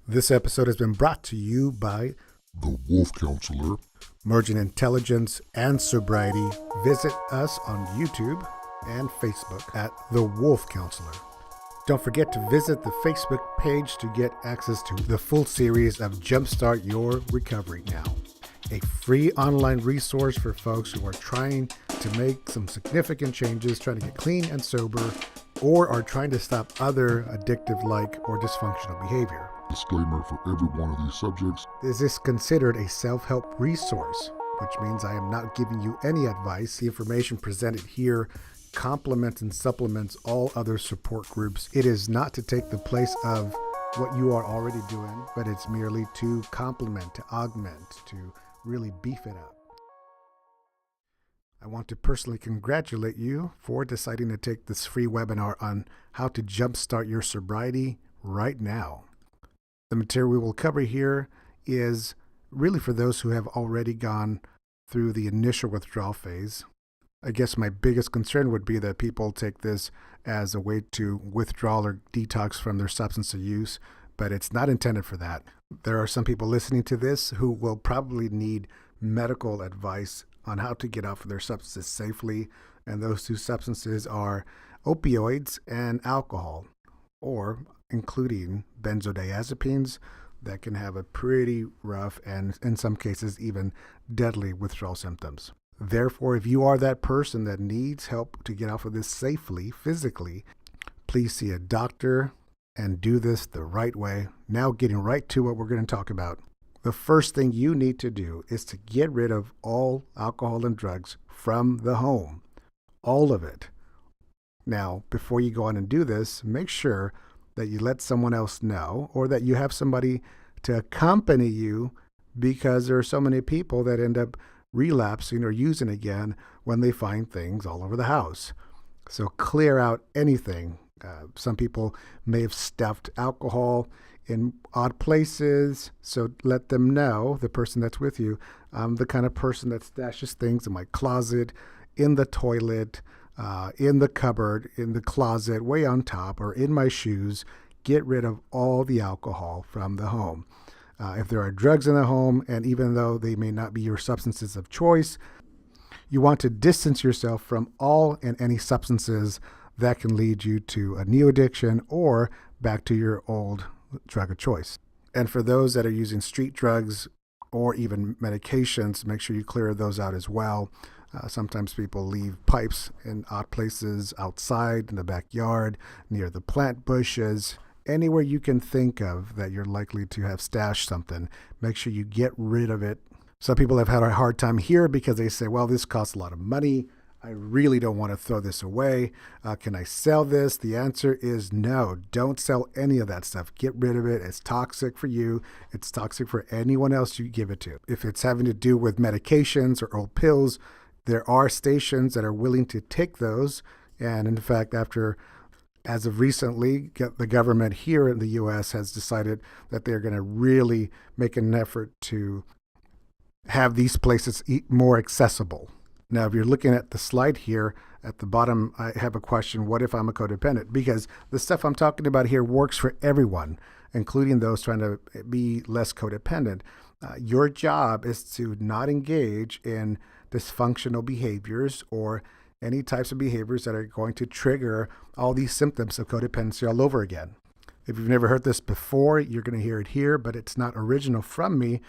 This episode has been brought to you by The Wolf Counselor. Merging Intelligence and Sobriety. Visit us on YouTube and Facebook at The Wolf Counselor. Don't forget to visit the Facebook page to get access to the full series of Jumpstart Your Recovery Now, a free online resource for folks who are trying to make some significant changes, trying to get clean and sober, or are trying to stop other addictive-like or dysfunctional behavior. Disclaimer for every one of these subjects. Is this considered a self-help resource? Which means I am not giving you any advice. The information presented here complements and supplements all other support groups. It is not to take the place of what you are already doing, but it's merely to complement, to augment, to really beef it up. I want to personally congratulate you for deciding to take this free webinar on how to jumpstart your sobriety right now. The material we will cover here is really for those who have already gone through the initial withdrawal phase. I guess my biggest concern would be that people take this as a way to withdraw or detox from their substance use, but it's not intended for that. There are some people listening to this who will probably need medical advice on how to get off of their substances safely, and those two substances are opioids and alcohol, or including benzodiazepines that can have a pretty rough and in some cases even deadly withdrawal symptoms. Therefore, if you are that person that needs help to get off of this safely, physically, please see a doctor and do this the right way. Now getting right to what we're going to talk about. The first thing you need to do is to get rid of all alcohol and drugs from the home. All of it. Now, before you go on and do this, make sure that you let someone else know, or that you have somebody to accompany you, because there are so many people that end up relapsing or using again when they find things all over the house. So clear out anything. Some people may have stuffed alcohol in odd places, so let them know, the person that's with you, I'm the kind of person that stashes things in my closet, in the toilet, in the cupboard, in the closet, way on top, or in my shoes. Get rid of all the alcohol from the home. If there are drugs in the home, and even though they may not be your substances of choice, you want to distance yourself from all and any substances that can lead you to a new addiction or back to your old drug of choice. And for those that are using street drugs or even medications, make sure you clear those out as well. Sometimes people leave pipes in odd places outside, in the backyard, near the plant bushes, anywhere you can think of that you're likely to have stashed something. Make sure you get rid of it. Some people have had a hard time here because they say, well, this costs a lot of money. I really don't want to throw this away. Can I sell this? The answer is no. Don't sell any of that stuff. Get rid of it. It's toxic for you. It's toxic for anyone else you give it to. If it's having to do with medications or old pills, there are stations that are willing to take those. And in fact, as of recently, the government here in the U.S. has decided that they're going to really make an effort to have these places more accessible. Now, if you're looking at the slide here at the bottom, I have a question: what if I'm a codependent? Because the stuff I'm talking about here works for everyone, including those trying to be less codependent. Your job is to not engage in dysfunctional behaviors or any types of behaviors that are going to trigger all these symptoms of codependency all over again. If you've never heard this before, you're going to hear it here, but it's not original from me.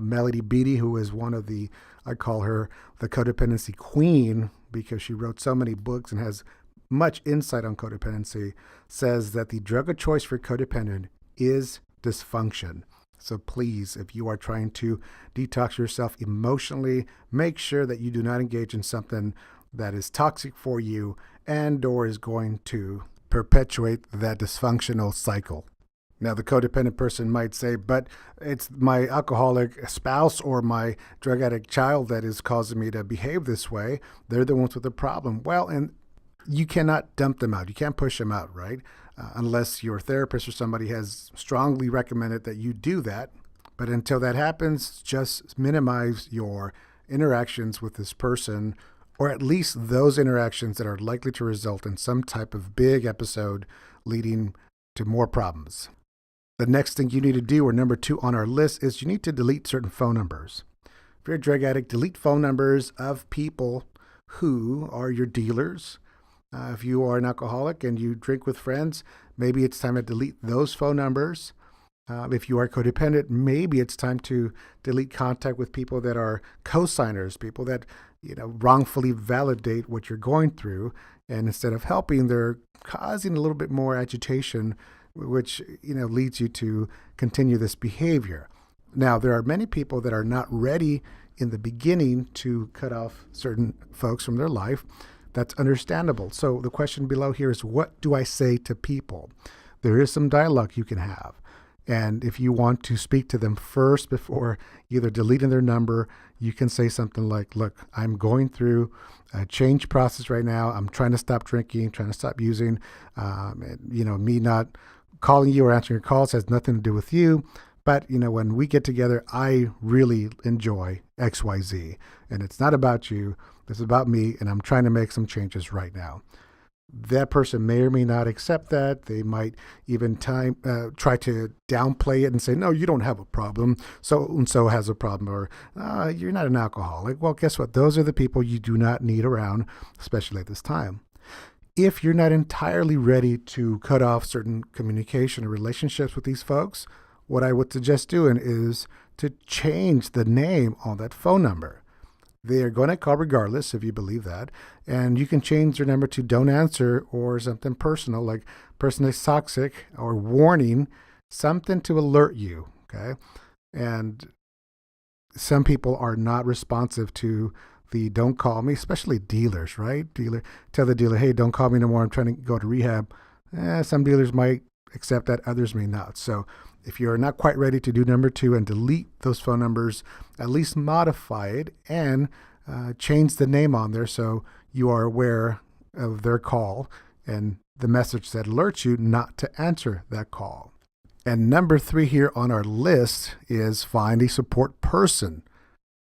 Melody Beattie, who is one of the, I call her the codependency queen because she wrote so many books and has much insight on codependency, says that the drug of choice for codependent is dysfunction. So please, if you are trying to detox yourself emotionally, make sure that you do not engage in something that is toxic for you and or is going to perpetuate that dysfunctional cycle. Now, the codependent person might say, but it's my alcoholic spouse or my drug addict child that is causing me to behave this way. They're the ones with the problem. Well, and you cannot dump them out. You can't push them out, right? Unless your therapist or somebody has strongly recommended that you do that. But until that happens, just minimize your interactions with this person, or at least those interactions that are likely to result in some type of big episode leading to more problems. The next thing you need to do, or number 2 on our list, is you need to delete certain phone numbers. If you're a drug addict, delete phone numbers of people who are your dealers. If you are an alcoholic and you drink with friends, maybe it's time to delete those phone numbers. If you are codependent, maybe it's time to delete contact with people that are co-signers, people that wrongfully validate what you're going through, and instead of helping, they're causing a little bit more agitation, which leads you to continue this behavior. Now, there are many people that are not ready in the beginning to cut off certain folks from their life. That's understandable. So the question below here is, what do I say to people? There is some dialogue you can have. And if you want to speak to them first before either deleting their number, you can say something like, look, I'm going through a change process right now. I'm trying to stop drinking, trying to stop using. Me not calling you or answering your calls has nothing to do with you. But, when we get together, I really enjoy XYZ. And it's not about you. It's about me. And I'm trying to make some changes right now. That person may or may not accept that. They might even try to downplay it and say, no, you don't have a problem. So-and-so has a problem. Or you're not an alcoholic. Well, guess what? Those are the people you do not need around, especially at this time. If you're not entirely ready to cut off certain communication or relationships with these folks, what I would suggest doing is to change the name on that phone number. They are going to call regardless, if you believe that. And you can change your number to don't answer or something personal, like person is toxic, or warning, something to alert you, okay? And some people are not responsive to the don't call me, especially dealers, right? Tell the dealer, hey, don't call me no more. I'm trying to go to rehab. Some dealers might accept that, others may not. So if you're not quite ready to do number 2 and delete those phone numbers, at least modify it and change the name on there so you are aware of their call and the message that alerts you not to answer that call. And number 3 here on our list is find a support person.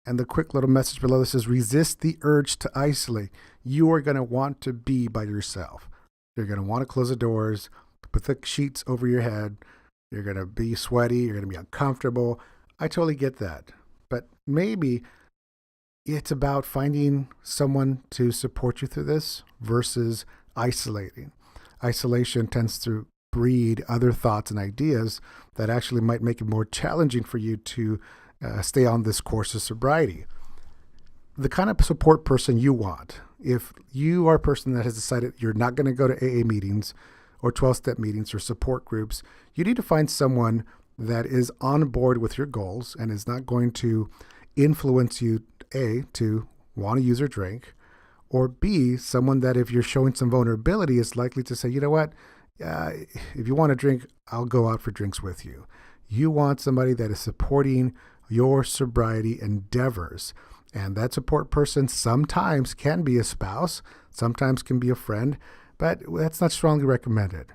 And the quick little message below this is resist the urge to isolate. You are going to want to be by yourself. You're going to want to close the doors, put the sheets over your head. You're going to be sweaty. You're going to be uncomfortable. I totally get that. But maybe it's about finding someone to support you through this versus isolating. Isolation tends to breed other thoughts and ideas that actually might make it more challenging for you to stay on this course of sobriety. The kind of support person you want, if you are a person that has decided you're not going to go to AA meetings or 12-step meetings or support groups, you need to find someone that is on board with your goals and is not going to influence you, A, to want to use or drink, or B, someone that if you're showing some vulnerability is likely to say, you know what, if you want to drink, I'll go out for drinks with you. You want somebody that is supporting your sobriety endeavors. And that support person sometimes can be a spouse, sometimes can be a friend, but that's not strongly recommended.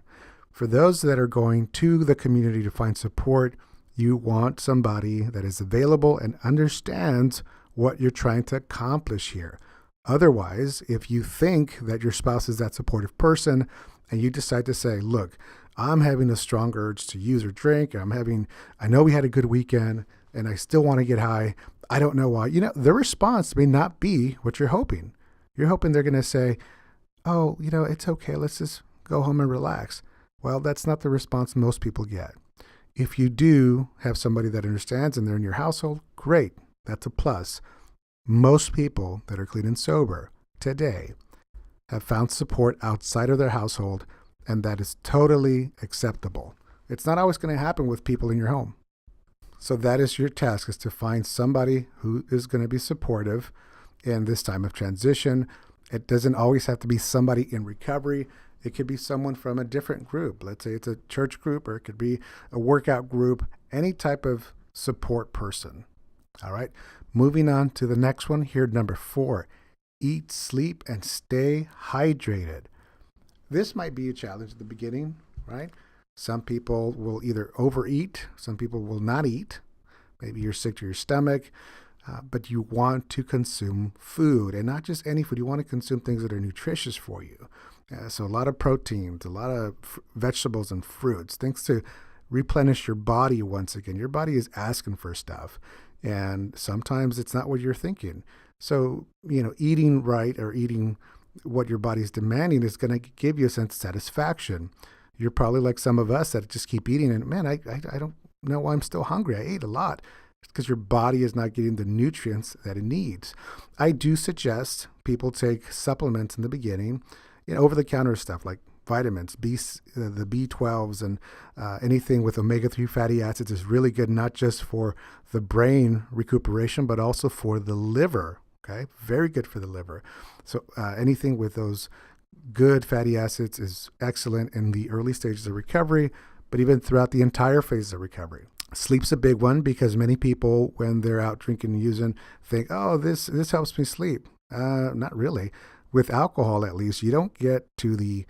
For those that are going to the community to find support, you want somebody that is available and understands what you're trying to accomplish here. Otherwise, if you think that your spouse is that supportive person and you decide to say, look, I'm having a strong urge to use or drink, I know we had a good weekend and I still want to get high, I don't know why. The response may not be what you're hoping. You're hoping they're going to say, oh, it's okay, let's just go home and relax. Well, that's not the response most people get. If you do have somebody that understands and they're in your household, great, that's a plus. Most people that are clean and sober today have found support outside of their household, and that is totally acceptable. It's not always going to happen with people in your home. So that is your task, is to find somebody who is going to be supportive in this time of transition. It doesn't always have to be somebody in recovery. It could be someone from a different group. Let's say it's a church group, or it could be a workout group, any type of support person. All right. Moving on to the next one here, number 4, eat, sleep, and stay hydrated. This might be a challenge at the beginning, right? Some people will either overeat, some people will not eat. Maybe you're sick to your stomach, but you want to consume food, and not just any food. You want to consume things that are nutritious for you. So a lot of proteins, a lot of vegetables and fruits, things to replenish your body once again. Your body is asking for stuff, and sometimes it's not what you're thinking. So, eating right or eating what your body's demanding is going to give you a sense of satisfaction. You're probably like some of us that just keep eating, and man, I don't know why I'm still hungry. I ate a lot. It's because your body is not getting the nutrients that it needs. I do suggest people take supplements in the beginning, over-the-counter stuff like vitamins, the B12s, and anything with omega-3 fatty acids is really good, not just for the brain recuperation, but also for the liver. Okay, very good for the liver. So anything with those good fatty acids is excellent in the early stages of recovery, but even throughout the entire phase of recovery. Sleep's a big one because many people, when they're out drinking and using, think, oh, this helps me sleep. Not really. With alcohol, at least, you don't get to the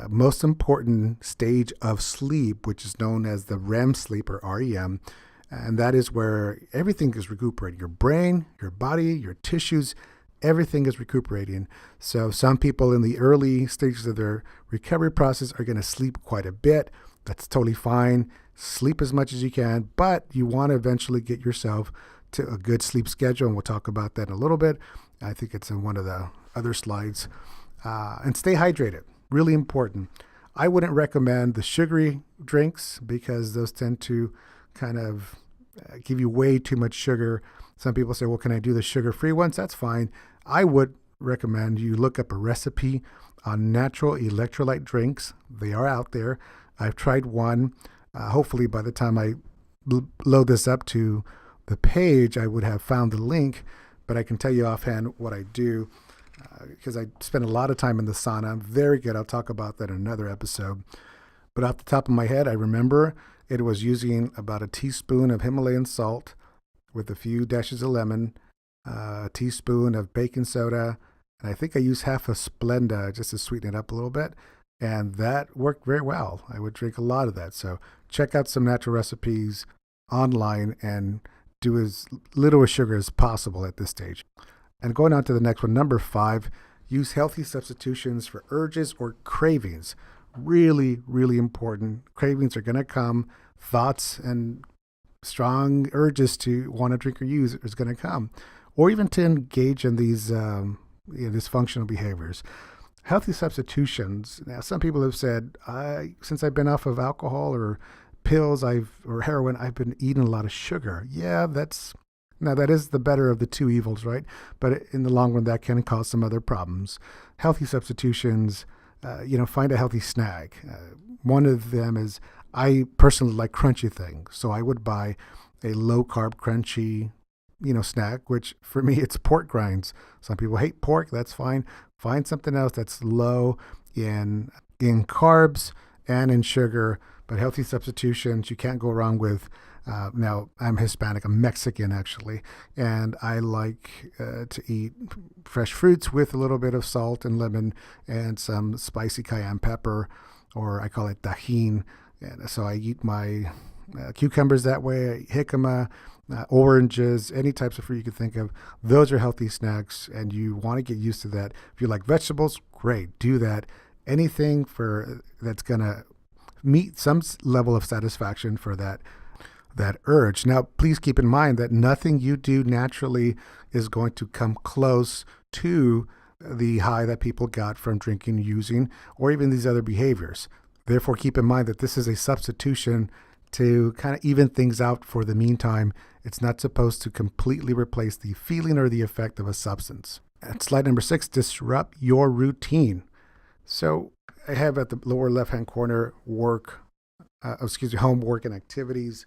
most important stage of sleep, which is known as the REM sleep or REM. And that is where everything is recuperating. Your brain, your body, your tissues, everything is recuperating. So some people in the early stages of their recovery process are going to sleep quite a bit. That's totally fine. Sleep as much as you can, but you want to eventually get yourself to a good sleep schedule, and we'll talk about that in a little bit. I think it's in one of the other slides. And stay hydrated, really important. I wouldn't recommend the sugary drinks because those tend to kind of give you way too much sugar. Some people say, well, can I do the sugar-free ones? That's fine. I would recommend you look up a recipe on natural electrolyte drinks. They are out there. I've tried one. Hopefully by the time I load this up to the page, I would have found the link, but I can tell you offhand what I do because I spend a lot of time in the sauna. I'm very good. I'll talk about that in another episode. But off the top of my head, I remember it was using about a teaspoon of Himalayan salt with a few dashes of lemon, a teaspoon of baking soda, and I think I used half a Splenda just to sweeten it up a little bit. And that worked very well. I would drink a lot of that. So check out some natural recipes online and do as little sugar as possible at this stage. And going on to the next one, number 5, use healthy substitutions for urges or cravings. Really, really important. Cravings are going to come. Thoughts and strong urges to want to drink or use is going to come. Or even to engage in these dysfunctional behaviors. Healthy substitutions. Now, some people have said, since I've been off of alcohol or pills or heroin, I've been eating a lot of sugar. Yeah, that is the better of the two evils, right? But in the long run, that can cause some other problems. Healthy substitutions, find a healthy snack. One of them is, I personally like crunchy things. So I would buy a low-carb, crunchy, snack, which for me, it's pork rinds. Some people hate pork. That's fine. Find something else that's low in carbs and in sugar, but healthy substitutions. You can't go wrong with. Now, I'm Hispanic. I'm Mexican, actually, and I like to eat fresh fruits with a little bit of salt and lemon and some spicy cayenne pepper, or I call it tajin. And so I eat my cucumbers that way, jicama, oranges, any types of fruit you can think of. Those are healthy snacks, and you want to get used to that. If you like vegetables, great, do that. Anything that's going to meet some level of satisfaction for that urge. Now, please keep in mind that nothing you do naturally is going to come close to the high that people got from drinking, using, or even these other behaviors. Therefore, keep in mind that this is a substitution to kind of even things out for the meantime. It's not supposed to completely replace the feeling or the effect of a substance. And slide number 6, disrupt your routine. So I have at the lower left-hand corner homework and activities.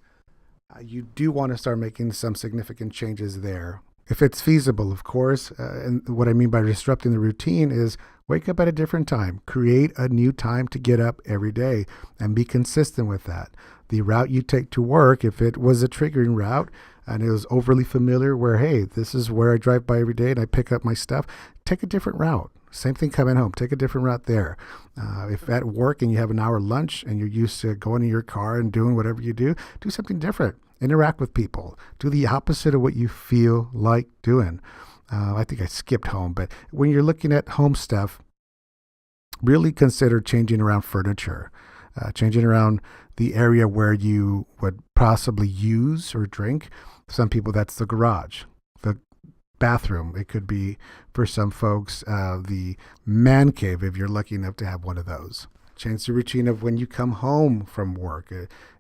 You do want to start making some significant changes there. If it's feasible, of course. And what I mean by disrupting the routine is wake up at a different time. Create a new time to get up every day and be consistent with that. The route you take to work, if it was a triggering route and it was overly familiar where, hey, this is where I drive by every day and I pick up my stuff, take a different route. Same thing coming home. Take a different route there. If at work and you have an hour lunch and you're used to going in your car and doing whatever you do something different. Interact with people. Do the opposite of what you feel like doing. I think I skipped home, but when you're looking at home stuff, really consider changing around furniture, changing around the area where you would possibly use or drink. Some people, that's the garage, the bathroom. It could be, for some folks, the man cave, if you're lucky enough to have one of those. Change the routine of when you come home from work.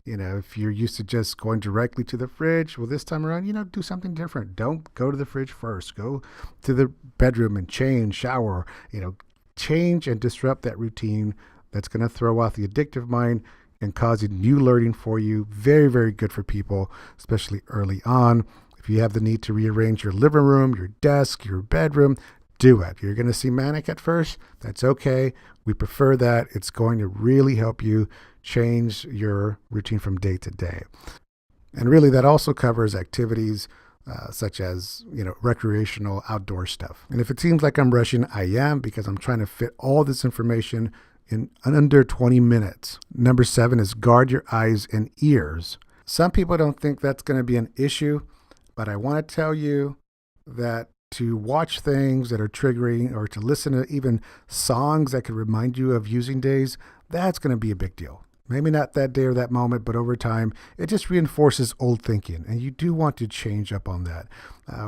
If you're used to just going directly to the fridge, well, this time around, do something different. Don't go to the fridge first. Go to the bedroom and change, shower, change and disrupt that routine. That's going to throw off the addictive mind and cause new learning for you. Very, very good for people, especially early on. If you have the need to rearrange your living room, your desk, your bedroom, do it. You're going to see manic at first. That's okay. We prefer that. It's going to really help you change your routine from day to day. And really, that also covers activities such as, recreational outdoor stuff. And if it seems like I'm rushing, I am, because I'm trying to fit all this information in under 20 minutes. Number 7 is guard your eyes and ears. Some people don't think that's going to be an issue, but I want to tell you that to watch things that are triggering or to listen to even songs that could remind you of using days, that's going to be a big deal. Maybe not that day or that moment, but over time, it just reinforces old thinking. And you do want to change up on that.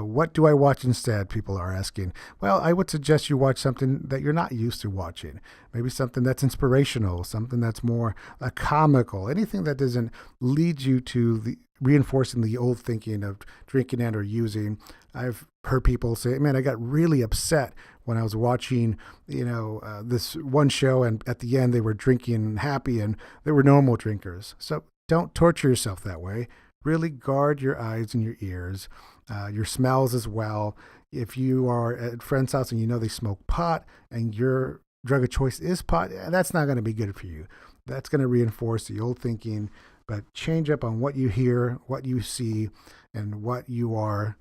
What do I watch instead? People are asking. Well, I would suggest you watch something that you're not used to watching. Maybe something that's inspirational, something that's more comical, anything that doesn't lead you to the reinforcing the old thinking of drinking and or using. I've heard people say, man, I got really upset when I was watching, this one show, and at the end they were drinking happy and they were normal drinkers. So don't torture yourself that way. Really guard your eyes and your ears, your smells as well. If you are at a friend's house and they smoke pot and your drug of choice is pot, that's not going to be good for you. That's going to reinforce the old thinking, but change up on what you hear, what you see, and what you are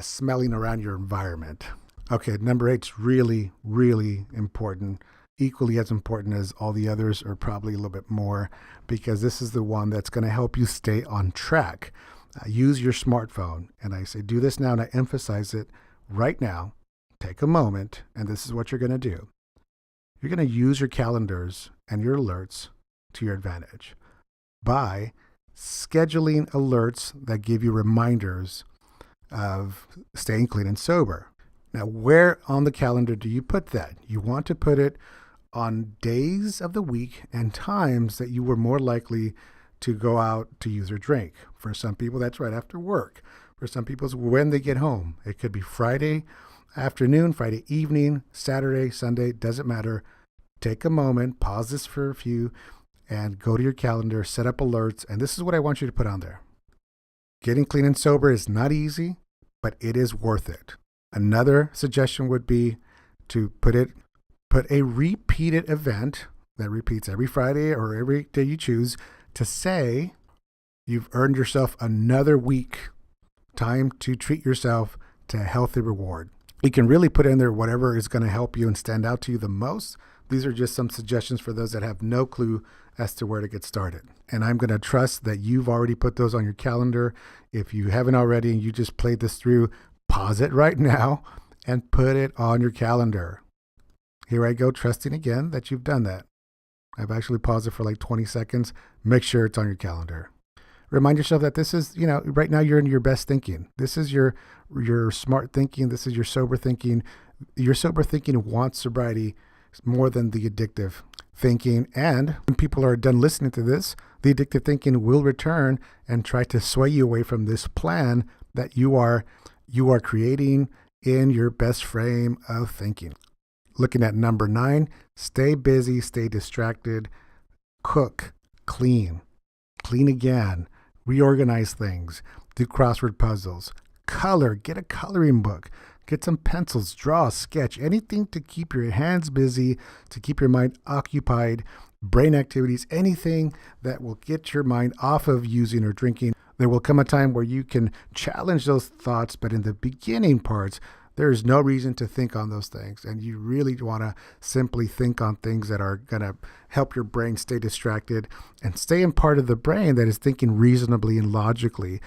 smelling around your environment. Okay, number 8 is really, really important. Equally as important as all the others, or probably a little bit more, because this is the one that's going to help you stay on track. Use your smartphone. And I say do this now, and I emphasize it right now. Take a moment, and this is what you're going to do. You're going to use your calendars and your alerts to your advantage by scheduling alerts that give you reminders of staying clean and sober. Now, where on the calendar do you put that? You want to put it on days of the week and times that you were more likely to go out to use or drink. For some people, that's right after work. For some people, it's when they get home. It could be Friday afternoon, Friday evening, Saturday, Sunday, doesn't matter. Take a moment, pause this for a few, and go to your calendar, set up alerts, and this is what I want you to put on there. Getting clean and sober is not easy, but it is worth it. Another suggestion would be to put a repeated event that repeats every Friday or every day you choose to say you've earned yourself another week time to treat yourself to a healthy reward. You can really put in there whatever is going to help you and stand out to you the most. These are just some suggestions for those that have no clue as to where to get started. And I'm going to trust that you've already put those on your calendar. If you haven't already and you just played this through, pause it right now and put it on your calendar. Here I go, trusting again that you've done that. I've actually paused it for like 20 seconds. Make sure it's on your calendar. Remind yourself that this is, right now you're in your best thinking. This is your smart thinking. This is your sober thinking. Your sober thinking wants sobriety more than the addictive thinking. And when people are done listening to this, the addictive thinking will return and try to sway you away from this plan that you are creating in your best frame of thinking. Looking at number 9, stay busy, stay distracted, cook, clean again, reorganize things, do crossword puzzles, color, get a coloring book, get some pencils, draw, sketch, anything to keep your hands busy, to keep your mind occupied, brain activities, anything that will get your mind off of using or drinking. There will come a time where you can challenge those thoughts, but in the beginning parts, there is no reason to think on those things. And you really want to simply think on things that are going to help your brain stay distracted and stay in part of the brain that is thinking reasonably and logically.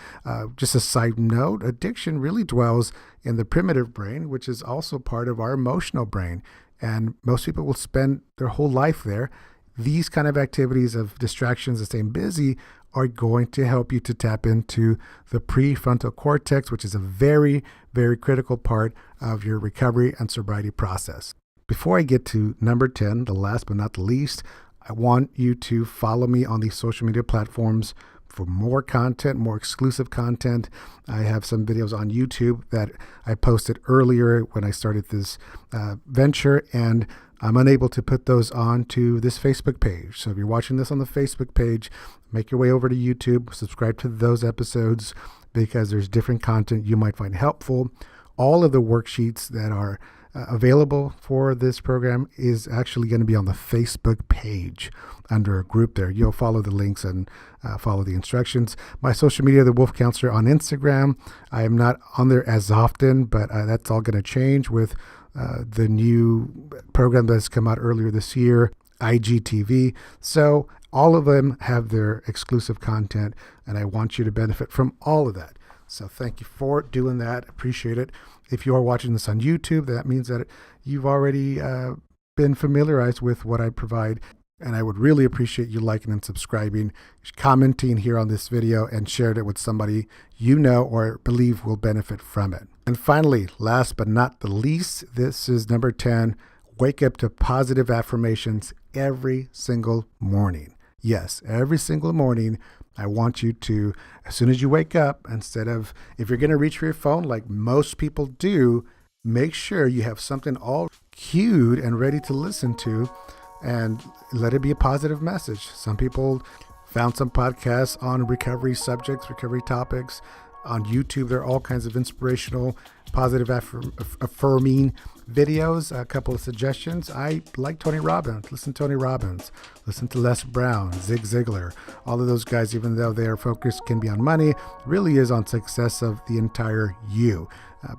Just a side note, addiction really dwells in the primitive brain, which is also part of our emotional brain. And most people will spend their whole life there. these kind of activities of distractions and staying busy are going to help you to tap into the prefrontal cortex, which is a very, very critical part of your recovery and sobriety process. Before I get to number 10, the last but not the least, I want you to follow me on these social media platforms for more content, more exclusive content. I have some videos on YouTube that I posted earlier when I started this venture, and I'm unable to put those onto this Facebook page. So if you're watching this on the Facebook page, make your way over to YouTube, subscribe to those episodes because there's different content you might find helpful. All of the worksheets that are available for this program is actually going to be on the Facebook page under a group there. You'll follow the links and follow the instructions. My social media, The Wolf Counselor on Instagram. I am not on there as often, but that's all going to change with the new program that's come out earlier this year, IGTV. So all of them have their exclusive content, and I want you to benefit from all of that. So thank you for doing that. Appreciate it. If you are watching this on YouTube, that means that you've already been familiarized with what I provide. And I would really appreciate you liking and subscribing, commenting here on this video, and sharing it with somebody you know or believe will benefit from it. And finally, last but not the least, this is number 10. Wake up to positive affirmations every single morning. Yes, every single morning. I want you to, as soon as you wake up, instead of, if you're going to reach for your phone like most people do, make sure you have something all cued and ready to listen to, and let it be a positive message. Some people found some podcasts on recovery subjects, recovery topics. On YouTube, there are all kinds of inspirational, positive affirming videos. A couple of suggestions. I like Tony Robbins. Listen to Tony Robbins. Listen to Les Brown, Zig Ziglar. All of those guys, even though their focus can be on money, really is on success of the entire you.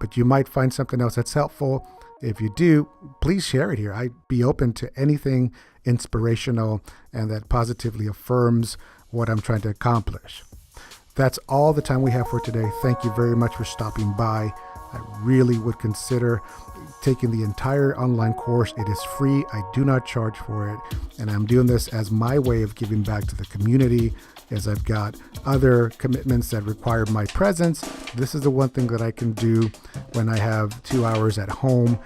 But you might find something else that's helpful. If you do, please share it here. I'd be open to anything inspirational and that positively affirms what I'm trying to accomplish. That's all the time we have for today. Thank you very much for stopping by. I really would consider taking the entire online course. It is free. I do not charge for it. And I'm doing this as my way of giving back to the community, as I've got other commitments that require my presence. This is the one thing that I can do when I have 2 hours at home,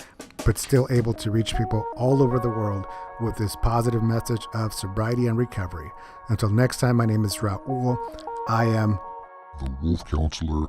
but still able to reach people all over the world with this positive message of sobriety and recovery. Until next time, my name is Raul. I am The Wolf Counselor